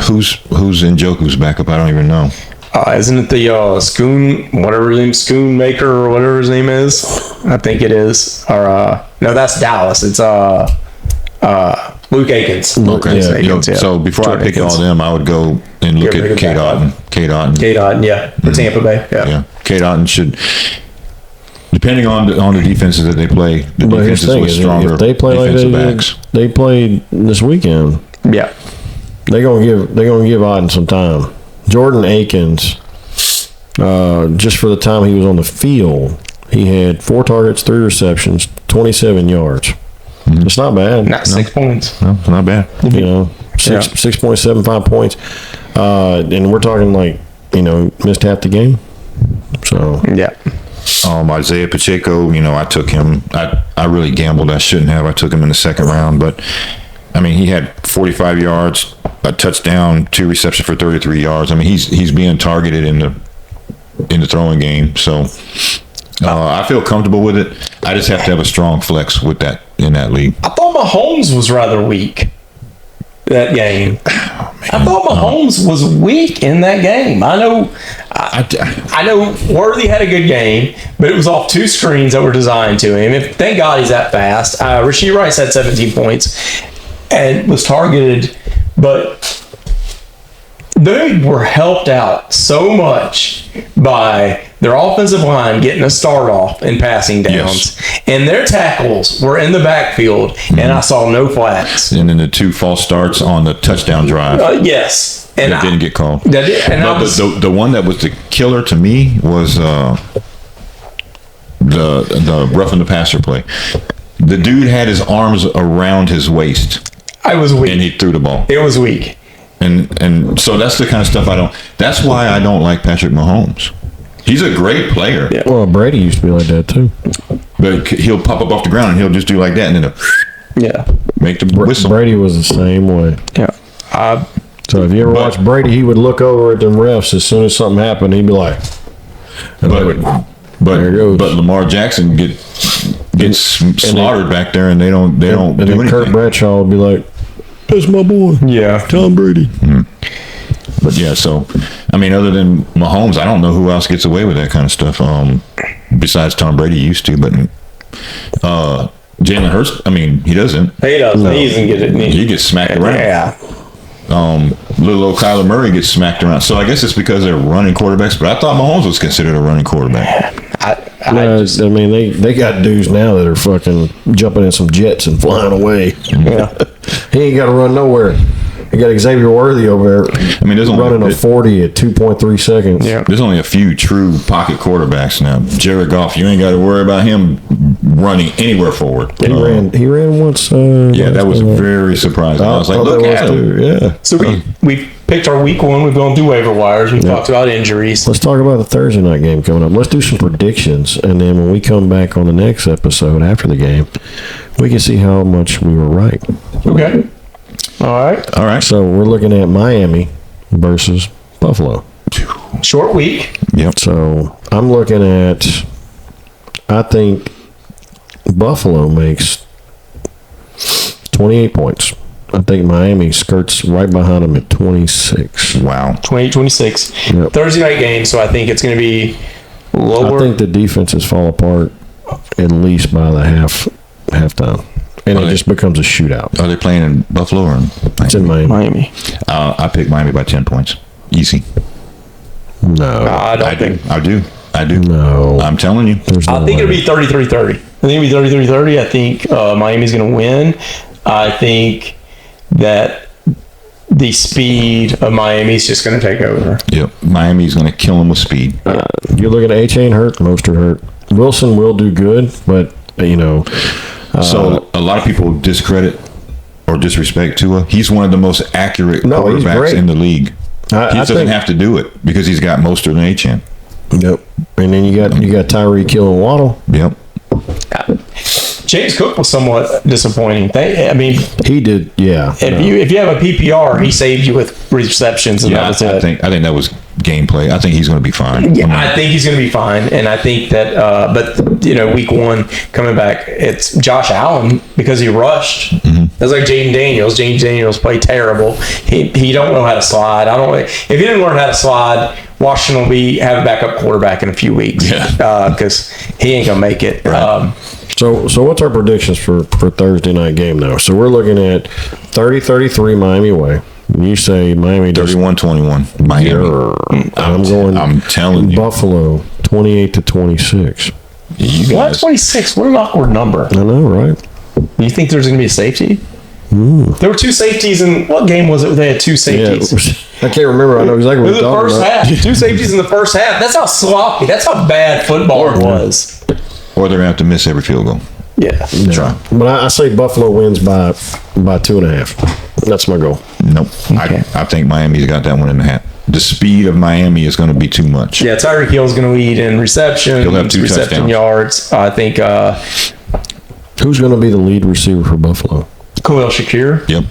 who's in Njoku's backup? I don't even know. Isn't it the Schoonmaker or whatever his name is? I think it is. Or no, that's Dallas. It's Luke Akins. Okay. Yeah. So before I pick all them, I would go and look at Cade Otton. Cade Otton, yeah, for Tampa Bay. Yeah. Cade Otton should. Depending on the defenses that they play, the But here's defenses the thing: with stronger if they play like defensive backs. they played this weekend, Yeah. they're gonna give Otten some time. Jordan Akins, just for the time he was on the field, he had 4 targets, 3 receptions, 27 yards. It's not bad. Not 6 points. No, it's not bad. You know, 6.75 points, and we're talking like, you know, missed half the game. So Yeah. Isaiah Pacheco, you know, I took him. I really gambled. I shouldn't have. I took him in the second round, but I mean, he had 45 yards, a touchdown, 2 receptions for 33 yards. I mean, he's being targeted in the throwing game. So I feel comfortable with it. I just have to have a strong flex with that in that league. I thought Mahomes was rather weak that game. I thought Mahomes was weak in that game. I know Worthy had a good game, but it was off 2 screens that were designed to him. Thank God he's that fast. Rashee Rice had 17 points and was targeted, but they were helped out so much by their offensive line getting a start off in passing downs, and their tackles were in the backfield, and I saw no flats. And then the 2 false starts on the touchdown drive. Yes, and that didn't get called. That did, and but the one that was the killer to me was the roughing the passer play. The dude had his arms around his waist. I was weak, and he threw the ball. It was weak. And so that's the kind of stuff that's why I don't like Patrick Mahomes. He's a great player. Yeah. Well, Brady used to be like that too. But he'll pop up off the ground and he'll just do like that and then make the whistle. Brady was the same way. Yeah. So if you ever watch Brady, he would look over at them refs as soon as something happened. He'd be like, but Lamar Jackson gets slaughtered back there, and they don't do anything. Kurt Bradshaw would be like, "That's my boy, Tom Brady." But yeah, so I mean, other than Mahomes, I don't know who else gets away with that kind of stuff. Besides Tom Brady used to, but Jalen Hurts, I mean, he doesn't. He doesn't. No. He doesn't get it. He gets smacked around. Yeah. Little old Kyler Murray gets smacked around. So I guess it's because they're running quarterbacks. But I thought Mahomes was considered a running quarterback. I mean, they got dudes now that are fucking jumping in some jets and flying away. Yeah. He ain't got to run nowhere. You got Xavier Worthy over there. I mean, there's running a 40 at 2.3 seconds. Yeah. There's only a few true pocket quarterbacks now. Jared Goff, you ain't got to worry about him running anywhere forward. He ran once. That was very surprising. I was like, look at him. Yeah. So we picked our week 1. We've gone through waiver wires. We talked about injuries. Let's talk about the Thursday night game coming up. Let's do some predictions, and then when we come back on the next episode after the game, we can see how much we were right. Okay. All right. So we're looking at Miami versus Buffalo. Short week. Yep. So I'm looking at, I think Buffalo makes 28 points. I think Miami skirts right behind them at 26. Wow. 28-26. Yep. Thursday night game, so I think it's going to be lower. I think the defenses fall apart at least by the halftime. And it just becomes a shootout. Are they playing in Buffalo or It's in Miami. I pick Miami by 10 points. Easy. No. I do. No. I'm telling you. I think it'll be 33-30. I think it'll be 33-30. I think Miami's going to win. I think that the speed of Miami is just going to take over. Yep. Miami's going to kill them with speed. You're looking at A-Chain hurt, Mostert hurt. Wilson will do good, but, so a lot of people discredit or disrespect Tua. He's one of the most accurate quarterbacks in the league. He doesn't have to do it because he's got Mostert and A-Chain. Yep. And then you got Tyreek Hill and Waddle. Yep. James Cook was somewhat disappointing. He did, yeah. If you have a PPR, he saved you with receptions, and that was it. I think that was gameplay. I think he's going to be fine. Yeah, I think he's going to be fine, and I think that. But week 1 coming back, it's Josh Allen because he rushed. Mm-hmm. That's like Jaden Daniels. Jaden Daniels played terrible. He don't know how to slide. If he didn't learn how to slide, Washington will have a backup quarterback in a few weeks. Because he ain't gonna make it. Right. So what's our predictions for Thursday night game now? So we're looking at 30-33 Miami way. You say Miami 31-21 Miami. I'm telling you. Buffalo 28-26. You Why guys, 26? What an awkward number. I know, right? You think there's going to be a safety? There were two safeties in what game was it? They had two Yeah, safeties. I can't remember. I know exactly It what was you're the talking first about. half. Two safeties in the first half. That's how sloppy. That's how bad football was. or they're gonna have to miss every field goal. Yeah. Yeah. But I say Buffalo wins by 2.5. That's my goal. Nope. Okay. I think Miami's got that one in the hat. The speed of Miami is going to be too much. Yeah, Tyreek Hill's going to lead in reception, He'll have 2 reception touchdowns. yards. I think Who's going to be the lead receiver for Buffalo? Khalil Shakir. Yep.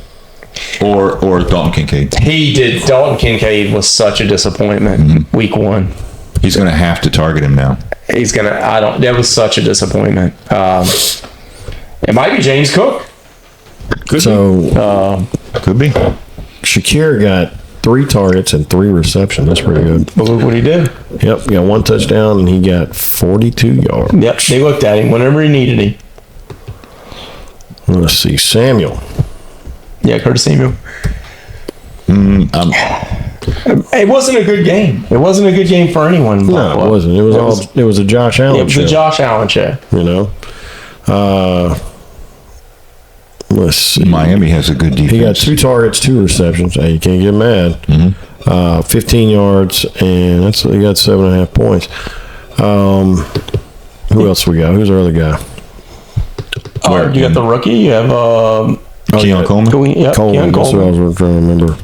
Or Dalton Kincaid. He did. Dalton Kincaid was such a disappointment week 1. He's going to have to target him now. He's going to, that was such a disappointment. It might be James Cook. Could So be. Shakir got 3 targets and 3 receptions. That's pretty good. But look what he did. Yep, got 1 touchdown and he got 42 yards. Yep, they looked at him whenever he needed him. Let's see, Samuel. Yeah, Curtis Samuel. It wasn't a good game. It wasn't a good game for anyone. in No, Buffalo. it wasn't. It was a Josh Allen It was show. the Josh Allen show. You know. Let's see. Miami has a good defense. He got 2 targets, 2 receptions. Hey, you can't get mad. 15 yards, and he got 7.5 points. Who else we got? Who's our other guy? You got the rookie. You have Keon Coleman. Yep, Coleman. Keon That's what I was trying to remember.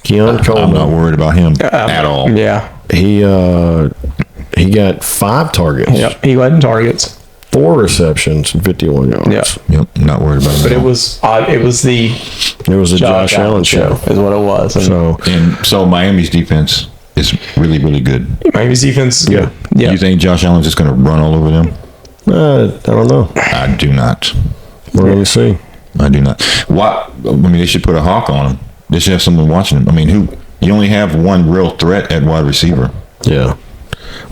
Keon Coleman. I'm not worried about him at all. Yeah. He got 5 targets, Yep. He led in targets. 4 receptions, and 51 yards. Yeah. Yep. Not worried about him. But at it all. was the It was a Josh Allen show. is what it was. And So And so Miami's defense is really, really good. Miami's defense is good. Yeah. You think Josh Allen's just going to run all over them? I don't know. I do not. We're going to see. I do not. What? I mean, they should put a hawk on him. They should have someone watching him. I mean, you only have one real threat at wide receiver. Yeah.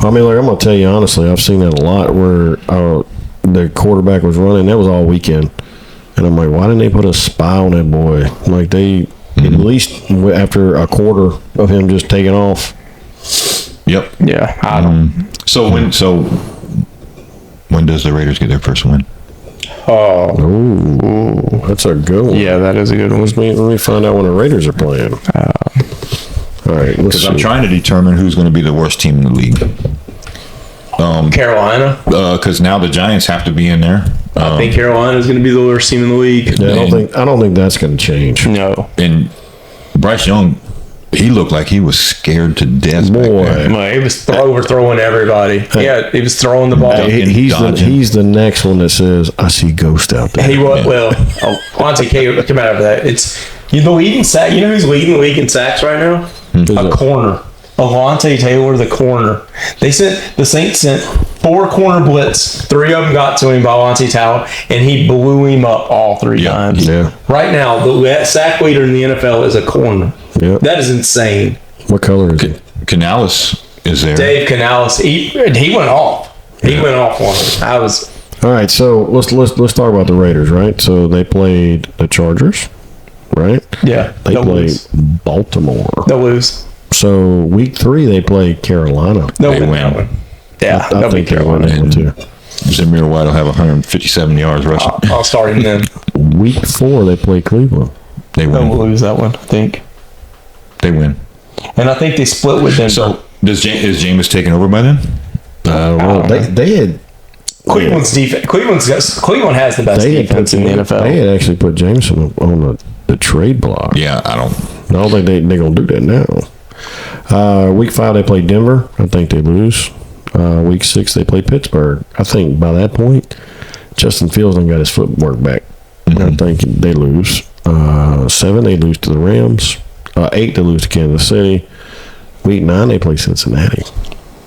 I mean, like, I'm going to tell you honestly, I've seen that a lot where the quarterback was running. That was all weekend. And I'm like, why didn't they put a spy on that boy? Like, they, at least after a quarter of him just taking off. Yep. Yeah. I don't. So when does the Raiders get their first win? Ooh, that's a good one. Yeah, that is a good one. Let me find out when the Raiders are playing. All right, let's Because see. I'm trying to determine who's going to be the worst team in the league. Carolina. Because now the Giants have to be in there. I think Carolina is going to be the worst team in the league. Yeah, I don't think that's going to change. No. And Bryce Young, he looked like he was scared to death. back Boy. there. Well, he was overthrowing everybody. Yeah, he was throwing the ball. He's the next one that says, "I see ghost out there." He was Monte K come out of that. It's the leading sack. You know who's leading the league in sacks right now? A corner. Alontae Taylor, the corner. The Saints sent 4 corner blitz. 3 of them got to him by Alontae Taylor, and he blew him up all 3 times. Yeah. Right now, the sack leader in the NFL is a corner. Yeah. That is insane. What color is he? Canales is there. Dave Canales, he went off. He went off on him. All right, so let's talk about the Raiders, right? So they played the Chargers, right? Yeah, They they'll played lose. Baltimore. They'll lose. So week 3 they played Carolina. They'll They win win. that one. Yeah, I they'll beat think they won Carolina. that one too. Zamir White will have 157 yards rushing. I'll start him then. Week 4 they played Cleveland. They They'll win. lose that one, I think. They win. And I think they split with Denver. So is Jameis taking over by then? Well, they had Cleveland's defense. Cleveland has the best defense in the NFL. They had actually put Jameson on the trade block. Yeah, I don't. I don't think they're going to do that now. Week 5 they played Denver. I think they lose. Week 6 they played Pittsburgh. I think by that point, Justin Fields done got his footwork back. I think they lose. 7 they lose to the Rams. 8 they lose to Kansas City. Week 9 they play Cincinnati.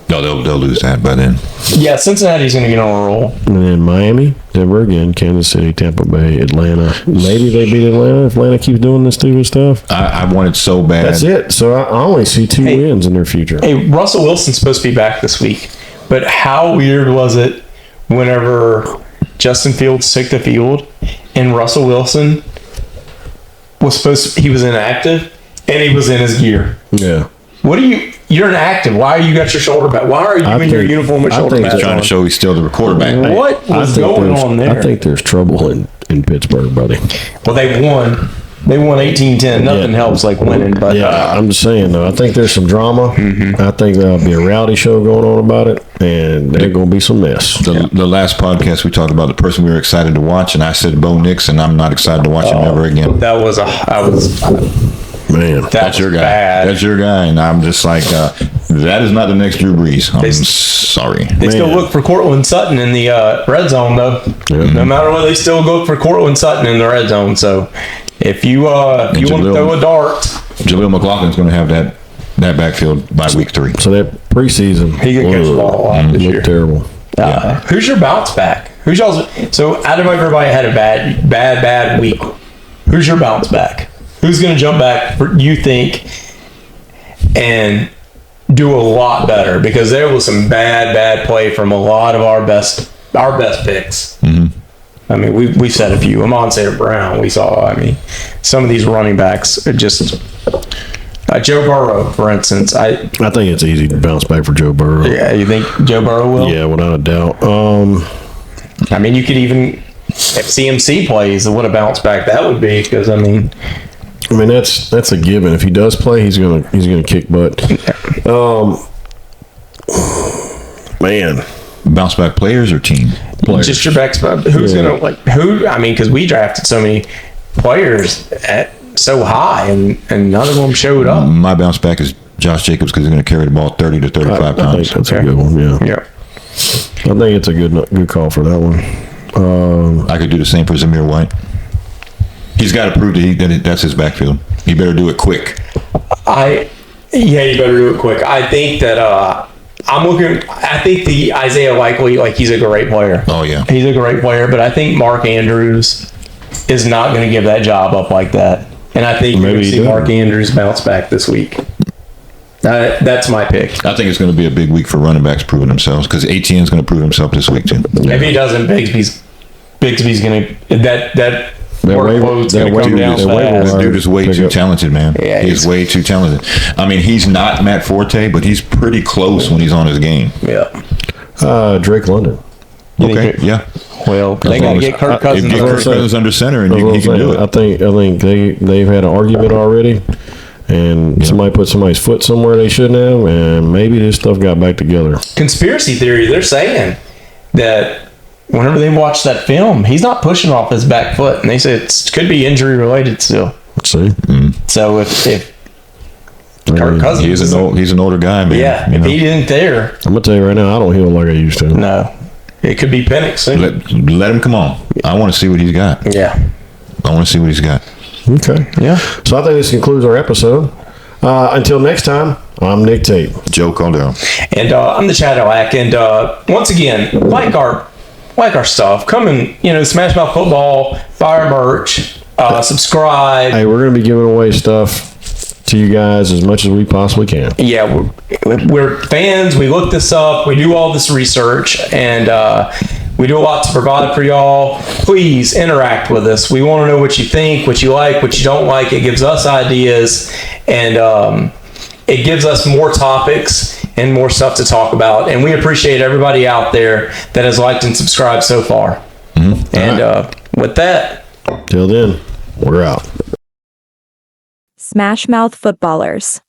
No, they'll lose that by then. Yeah, Cincinnati's going to get on a roll. And then Miami, Denver again, Kansas City, Tampa Bay, Atlanta. Maybe they beat Atlanta if Atlanta keeps doing this stupid stuff. I wanted so bad. That's it. So I only see 2 wins in their future. Hey, Russell Wilson's supposed to be back this week. But how weird was it whenever Justin Fields took the field and Russell Wilson he was inactive and he was in his gear? Yeah. What do you you're inactive. Why are you got your shoulder back? Why are you in your uniform with shoulder pads Trying on? to show he's still the quarterback. What was going on there? I think there's trouble in Pittsburgh, buddy. Well, they won. They won 18-10. Nothing helps like winning. But I'm just saying, though. I think there's some drama. I think there'll be a reality show going on about it, and there's going to be some mess. The last podcast we talked about the person we were excited to watch, and I said Bo Nix, and I'm not excited to watch him ever again. Man, That's your guy. bad. That's your guy, and I'm just like, that is not the next Drew Brees. I'm sorry. They still look for Cortland Sutton in the red zone, though. Yeah. No matter what, they still look for Cortland Sutton in the red zone. So if you want to throw a dart, Jaleel McLaughlin's going to have that backfield by week 3. so that preseason, he could catch the ball a lot this year. looked terrible. Who's your bounce back? Who's y'all's? So out of everybody had a bad week. Who's your bounce back? Who's going to jump back, you think, and do a lot better? Because there was some bad play from a lot of our best picks. I mean, we said a few. Amon St. Brown, we saw. I mean, some of these running backs are just Joe Burrow, for instance. I think it's easy to bounce back for Joe Burrow. Yeah, you think Joe Burrow will? Yeah, without a doubt. I mean, you could even if CMC plays, what a bounce back that would be. Because I mean, that's a given. If he does play, he's gonna kick butt. Man, Bounce back players or team? Players. just your backs. Who's gonna who? I mean, because we drafted so many players at so high, and none of them showed up. My bounce back is Josh Jacobs because he's going to carry the ball 30 to 35 I times. think that's a good one. Yeah. Yeah. I think it's a good call for that one. I could do the same for Zamir White. He's got to prove that that's his backfield. He better do it quick. You better do it quick. I think that I think the Isaiah Likely, he's a great player. Oh, yeah. He's a great player, but I think Mark Andrews is not going to give that job up like that. And I think you're going to see Mark Andrews bounce back this week. That's my pick. I think it's going to be a big week for running backs proving themselves because ATN is going to prove himself this week, too. If he doesn't, Bigsby's going to that workload's going to come down fast. That dude is way too talented, man. Yeah, he's way too talented. I mean, he's not Matt Forte, but he's pretty close when he's on his game. Yeah. Drake London. Okay, yeah. Well, they got to get Kirk Cousins. Get Kirk Cousins under center, and he can do it. I think they've had an argument already, and somebody put somebody's foot somewhere they shouldn't have, and maybe this stuff got back together. Conspiracy theory, they're saying that whenever they watch that film, he's not pushing off his back foot, and they say it could be injury related still. Let's see. So if Kirk Cousins, he's an older guy, man. Yeah, if he isn't there, I'm gonna tell you right now, I don't heal like I used to. No, it could be Penix soon. Let him come on. I want to see what he's got. Yeah, I want to see what he's got. Okay. Yeah. So I think this concludes our episode. Until next time, I'm Nick Tate. Joe Caldwell. And I'm the Cadillac. And once again, like our stuff. Come and SmashMouth Football, buy our merch, subscribe. Hey, we're gonna be giving away stuff to you guys as much as we possibly can. Yeah, we're fans. We look this up. We do all this research, and we do a lot to provide for y'all. Please interact with us. We want to know what you think, what you like, what you don't like. It gives us ideas, and it gives us more topics and more stuff to talk about. And we appreciate everybody out there that has liked and subscribed so far. Mm-hmm. And with that, till then, we're out. SmashMouth Footballerz.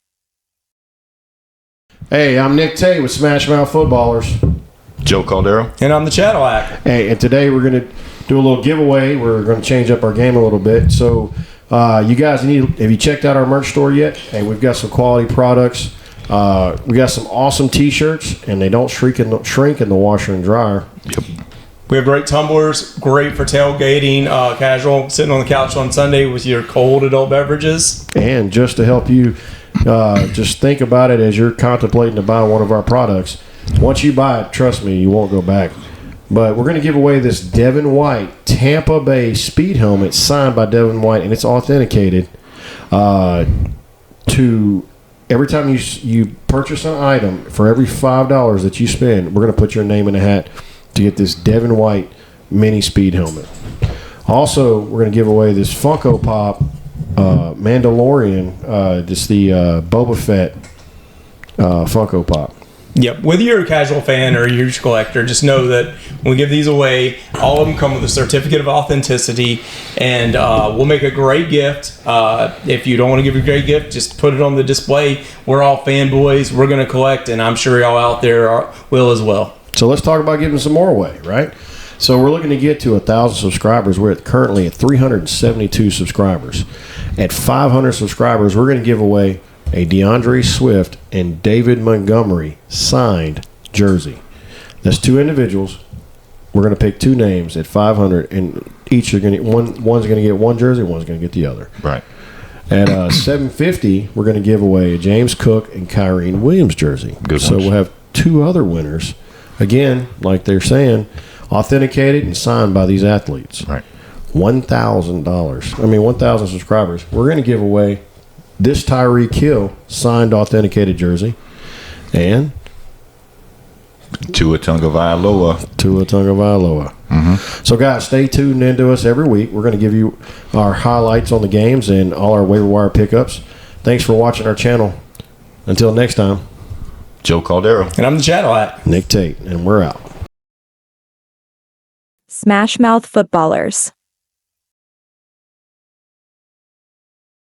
Hey, I'm Nick Tate with SmashMouth Footballerz. Joe Caldero. And I'm the Cadillac. Hey, and today we're going to do a little giveaway. We're going to change up our game a little bit. So, you guys have you checked out our merch store yet? Hey, we've got some quality products. We got some awesome T-shirts, and they don't shrink in the washer and dryer. Yep. We have great tumblers, great for tailgating, casual, sitting on the couch on Sunday with your cold adult beverages. And just to help you, just think about it as you're contemplating to buy one of our products. Once you buy it, trust me, you won't go back. But we're going to give away this Devin White Tampa Bay speed helmet signed by Devin White, and it's authenticated to every time you purchase an item. For every $5 that you spend, we're going to put your name in a hat to get this Devin White mini speed helmet. Also, we're going to give away this Funko Pop Mandalorian, the Boba Fett Funko Pop. Yep. Whether you're a casual fan or a huge collector, just know that when we give these away, all of them come with a certificate of authenticity, and we'll make a great gift. If you don't want to give a great gift, just put it on the display. We're all fanboys. We're going to collect, and I'm sure y'all out there will as well. So let's talk about giving some more away, right? So we're looking to get to 1,000 subscribers. We're currently at 372 subscribers. At 500 subscribers, we're going to give away a DeAndre Swift and David Montgomery signed jersey. That's 2 individuals. We're going to pick 2 names at 500, and each are going to one's going to get 1 jersey, one's going to get the other. Right. At 750, we're going to give away a James Cook and Kyrene Williams jersey. Good so ones. we'll have 2 other winners. Again, like they're saying, authenticated and signed by these athletes. Right. $1,000. 1,000 subscribers. We're going to give away this Tyreek Hill signed authenticated jersey and Tua Tagovailoa. So, guys, stay tuned into us every week. We're going to give you our highlights on the games and all our waiver wire pickups. Thanks for watching our channel. Until next time, Joe Caldero. And I'm the Channel at Nick Tate, and we're out. SmashMouth Footballers.